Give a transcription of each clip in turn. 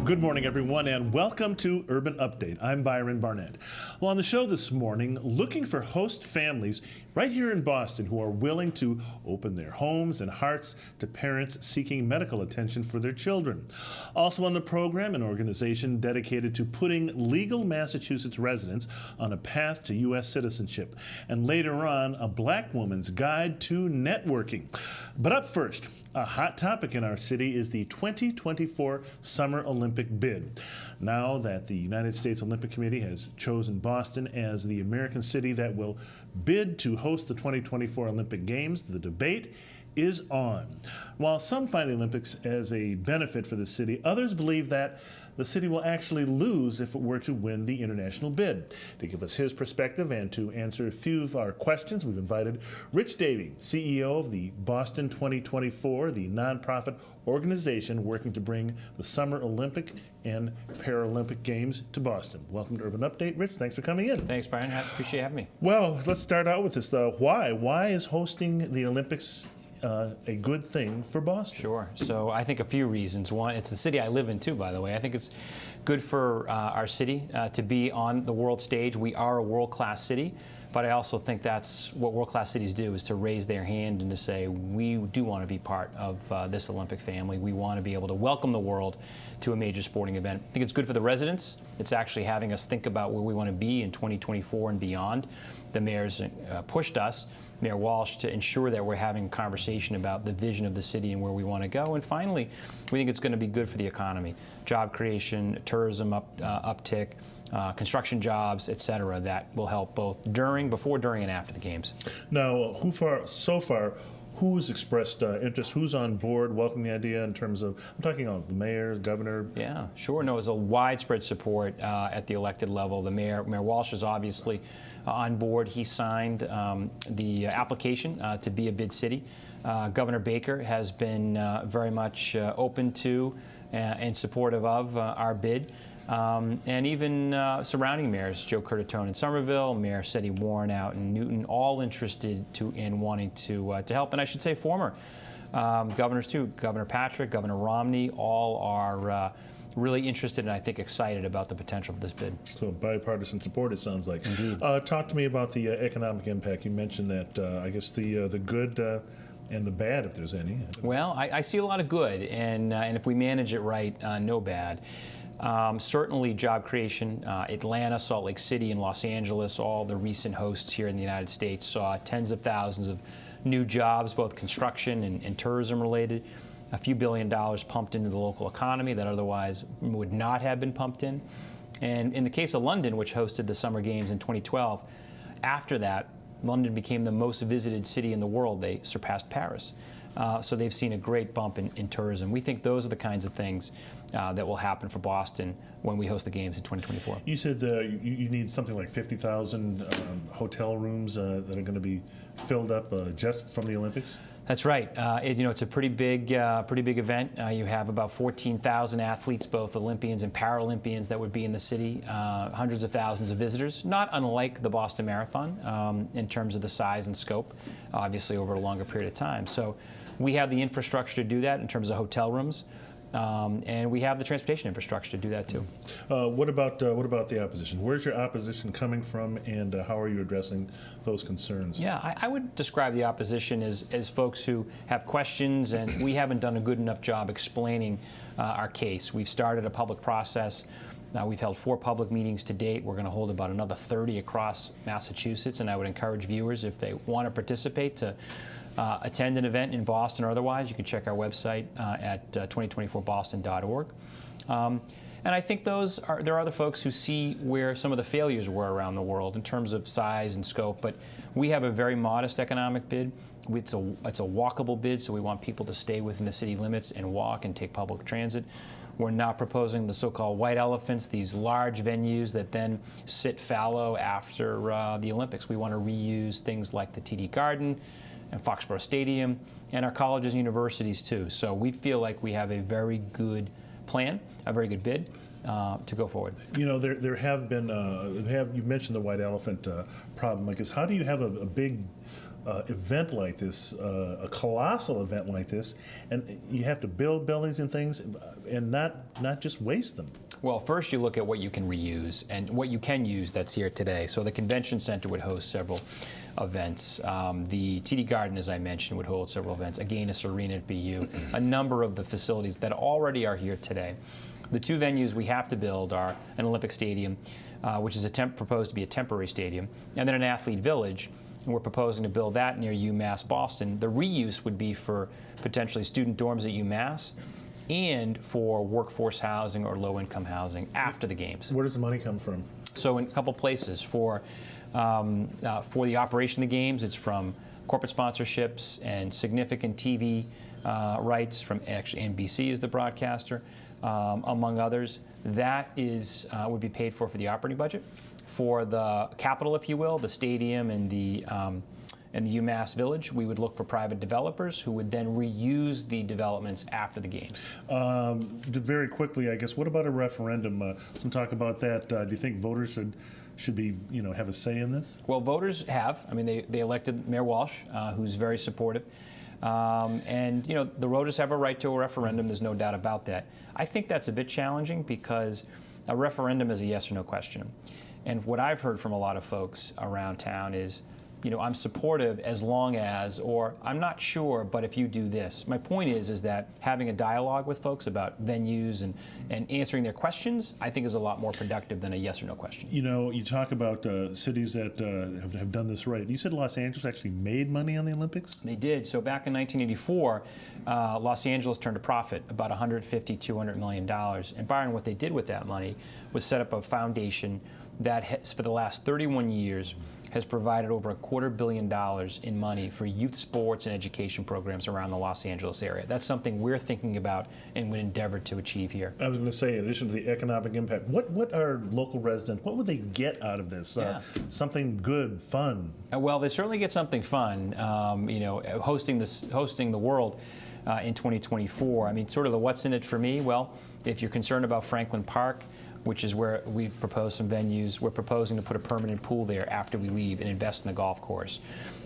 Good morning, everyone, and welcome to Urban Update. I'm Byron Barnett. Well, on the show this morning, looking for host families right here in Boston who are willing to open their homes and hearts to parents seeking medical attention for their children. Also on the program, an organization dedicated to putting legal Massachusetts residents on a path to U.S. citizenship. And later on, a black woman's guide to networking. But up first, a hot topic in our city is the 2024 Summer Olympic bid. Now that the United States Olympic Committee has chosen Boston as the American city that will bid to host the 2024 Olympic Games, the debate is on. While some find the Olympics as a benefit for the city, others believe that the city will actually lose if it were to win the international bid. To give us his perspective and to answer a few of our questions, we've invited Rich Davey, CEO of the Boston 2024, the nonprofit organization working to bring the Summer Olympic and Paralympic Games to Boston. Welcome to Urban Update. Rich, thanks for coming in. Thanks, Byron. Appreciate having me. Well, let's start out with this. Why? Why is hosting the Olympics a good thing for Boston? Sure. So I think a few reasons. One, it's the city I live in too, by the way. I think it's good for our city to be on the world stage. We are a world-class city, but I also think that's what world-class cities do, is to raise their hand and to say, we do want to be part of this Olympic family. We want to be able to welcome the world to a major sporting event. I think it's good for the residents. It's actually having us think about where we want to be in 2024 and beyond. The mayor's pushed us, Mayor Walsh, to ensure that we're having a conversation about the vision of the city and where we want to go. And finally, we think it's going to be good for the economy. Job creation, tourism uptick, construction jobs, et cetera, that will help both before, during, and after the games. Now, so far, who's expressed interest? Who's on board, welcoming the idea in terms of, I'm talking about the mayor, governor? Yeah, sure. No, there's a widespread support at the elected level. The Mayor Walsh is obviously on board. He signed the application to be a bid city. Governor Baker has been very much open to and supportive of our bid. And even surrounding mayors, Joe Curtatone in Somerville, Mayor Seti Warren out in Newton, all interested in wanting to help. And I should say former governors too, Governor Patrick, Governor Romney, all are really interested and I think excited about the potential of this bid. So bipartisan support, it sounds like. Indeed. Talk to me about the economic impact. You mentioned that, I guess, the good and the bad, if there's any. Well, I see a lot of good, and if we manage it right, no bad. Certainly job creation. Atlanta, Salt Lake City, and Los Angeles, all the recent hosts here in the United States, saw tens of thousands of new jobs, both construction and tourism related. A few $1 billion pumped into the local economy that otherwise would not have been pumped in. And in the case of London, which hosted the Summer Games in 2012, after that, London became the most visited city in the world. They surpassed Paris. So they've seen a great bump in tourism. We think those are the kinds of things that will happen for Boston when we host the games in 2024. You said you need something like 50,000 hotel rooms that are going to be filled up just from the Olympics? That's right. It's a pretty big event. You have about 14,000 athletes, both Olympians and Paralympians, that would be in the city. Hundreds of thousands of visitors, not unlike the Boston Marathon in terms of the size and scope, obviously over a longer period of time. So we have the infrastructure to do that in terms of hotel rooms. And we have the transportation infrastructure to do that too. What about the opposition? Where's your opposition coming from, and how are you addressing those concerns? Yeah, I would describe the opposition as folks who have questions, and we haven't done a good enough job explaining our case. We've started a public process. We've held 4 public meetings to date. We're going to hold about another 30 across Massachusetts, and I would encourage viewers, if they want to participate, to attend an event in Boston or otherwise. You can check our website at 2024boston.org. And I think there are other folks who see where some of the failures were around the world in terms of size and scope, but we have a very modest economic bid. It's a walkable bid, so we want people to stay within the city limits and walk and take public transit. We're not proposing the so-called white elephants, these large venues that then sit fallow after the Olympics. We want to reuse things like the TD Garden and Foxborough Stadium and our colleges and universities too. So we feel like we have a very good plan, a very good bid to go forward. You know, there have been, you mentioned the white elephant problem. Like, how do you have a big event like this, a colossal event like this, and you have to build buildings and things and not just waste them. Well, first you look at what you can reuse and what you can use that's here today. So the convention center would host several events. The TD Garden, as I mentioned, would hold several events. Agganis Arena at BU, a number of the facilities that already are here today. The two venues we have to build are an Olympic Stadium, which is proposed to be a temporary stadium, and then an athlete village. And we're proposing to build that near UMass Boston. The reuse would be for potentially student dorms at UMass and for workforce housing or low-income housing after the games. Where does the money come from? So in a couple places. For the operation of the games, it's from corporate sponsorships and significant TV rights from actually NBC is the broadcaster, among others. That is would be paid for the operating budget. For the capital, if you will, the stadium and the UMass Village, we would look for private developers who would then reuse the developments after the games. Very quickly, I guess, what about a referendum? Some talk about that. Do you think voters should be, have a say in this? Well, voters have. I mean, they elected Mayor Walsh, who's very supportive. And, the voters have a right to a referendum. There's no doubt about that. I think that's a bit challenging because a referendum is a yes or no question. And what I've heard from a lot of folks around town is, I'm supportive as long as, or I'm not sure, but if you do this. My point is that having a dialogue with folks about venues and answering their questions, I think is a lot more productive than a yes or no question. You talk about cities that have done this right. You said Los Angeles actually made money on the Olympics? They did. So back in 1984, Los Angeles turned a profit, about $150, $200 million. And Byron, what they did with that money was set up a foundation that has, for the last 31 years, has provided over $250 million in money for youth sports and education programs around the Los Angeles area. That's something we're thinking about and would endeavor to achieve here. I was going to say, in addition to the economic impact, what are local residents, what would they get out of this? Something good, fun? Well, they certainly get something fun. Hosting the World in 2024. I mean, sort of the what's in it for me? Well, if you're concerned about Franklin Park, which is where we've proposed some venues. We're proposing to put a permanent pool there after we leave and invest in the golf course.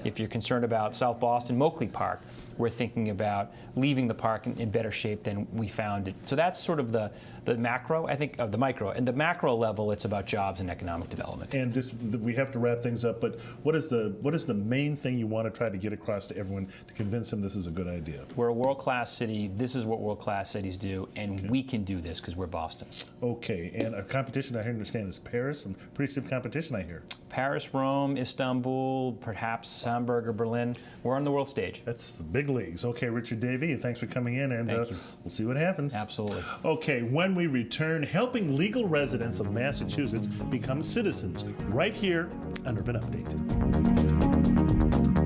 If you're concerned about South Boston, Moakley Park, we're thinking about leaving the park in better shape than we found it. So that's sort of the macro, I think, of the micro. And the macro level, it's about jobs and economic development. And we have to wrap things up, but what is the main thing you want to try to get across to everyone to convince them this is a good idea? We're a world-class city. This is what world-class cities do, and we can do this because we're Boston. Okay, and a competition I understand is Paris. Some pretty stiff competition, I hear. Paris, Rome, Istanbul, perhaps Hamburg or Berlin. We're on the world stage. That's the big leagues. Okay, Richard Davey, thanks for coming in, and we'll see what happens. Absolutely. Okay, when we return, helping legal residents of Massachusetts become citizens, right here on Urban Update.